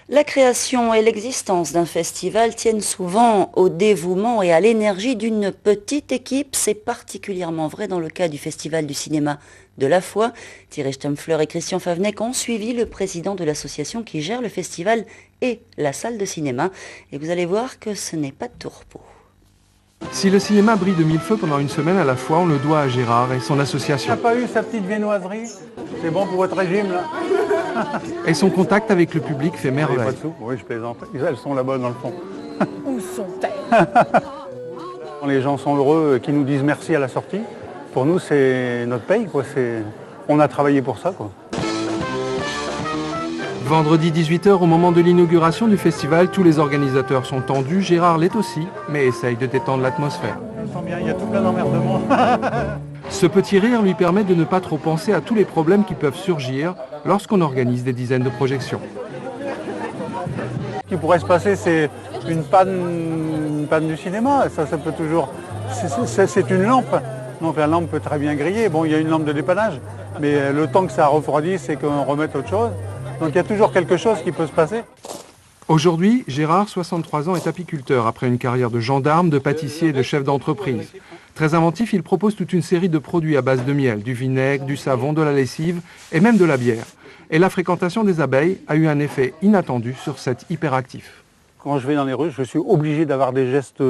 La création et l'existence d'un festival tiennent souvent au dévouement et à l'énergie d'une petite équipe. C'est particulièrement vrai dans le cas du Festival du cinéma de la Foi. Thierry Stempfler et Christian Favnec ont suivi le président de l'association qui gère le festival et la salle de cinéma. Et vous allez voir que ce n'est pas de tout repos. Si le cinéma brille de mille feux pendant une semaine à la fois, on le doit à Gérard et son association. Tu n'as pas eu sa petite viennoiserie? C'est bon pour votre régime, là? Et son contact avec le public fait Vous n'avez merveille. pas de sous? Oui, je plaisante. Elles sont là-bas dans le fond. Où sont-elles? Les gens sont heureux, qui nous disent merci à la sortie. Pour nous, c'est notre paye, quoi. On a travaillé pour ça, quoi. Vendredi 18h, au moment de l'inauguration du festival, tous les organisateurs sont tendus. Gérard l'est aussi, mais essaye de détendre l'atmosphère. Je sens bien, il y a tout plein d'emmerdements. Ce petit rire lui permet de ne pas trop penser à tous les problèmes qui peuvent surgir lorsqu'on organise des dizaines de projections. Ce qui pourrait se passer, c'est une panne du cinéma. Ça peut toujours... C'est une lampe. Donc la lampe peut très bien griller. Bon, il y a une lampe de dépannage, mais le temps que ça refroidisse, c'est qu'on remette autre chose. Donc il y a toujours quelque chose qui peut se passer. Aujourd'hui, Gérard, 63 ans, est apiculteur après une carrière de gendarme, de pâtissier et de chef d'entreprise. Très inventif, il propose toute une série de produits à base de miel, du vinaigre, du savon, de la lessive et même de la bière. Et la fréquentation des abeilles a eu un effet inattendu sur cet hyperactif. Quand je vais dans les rues, je suis obligé d'avoir des gestes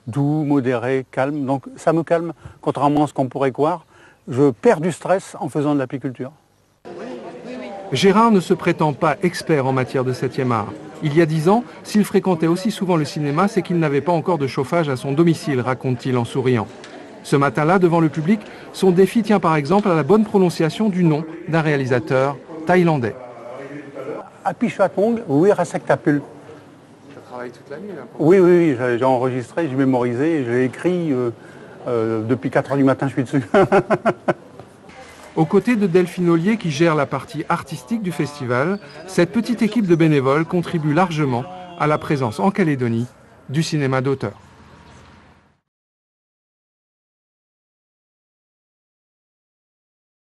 doux, modérés, calmes. Donc ça me calme, contrairement à ce qu'on pourrait croire. Je perds du stress en faisant de l'apiculture. Gérard ne se prétend pas expert en matière de 7e art. Il y a 10 ans, s'il fréquentait aussi souvent le cinéma, c'est qu'il n'avait pas encore de chauffage à son domicile, raconte-t-il en souriant. Ce matin-là, devant le public, son défi tient par exemple à la bonne prononciation du nom d'un réalisateur thaïlandais. Apichatpong Wirasektapul. Tu as travaillé toute la nuit là? Oui, j'ai enregistré, j'ai mémorisé, j'ai écrit depuis 4h du matin, je suis dessus. Aux côtés de Delphine Ollier qui gère la partie artistique du festival, cette petite équipe de bénévoles contribue largement à la présence en Calédonie du cinéma d'auteur.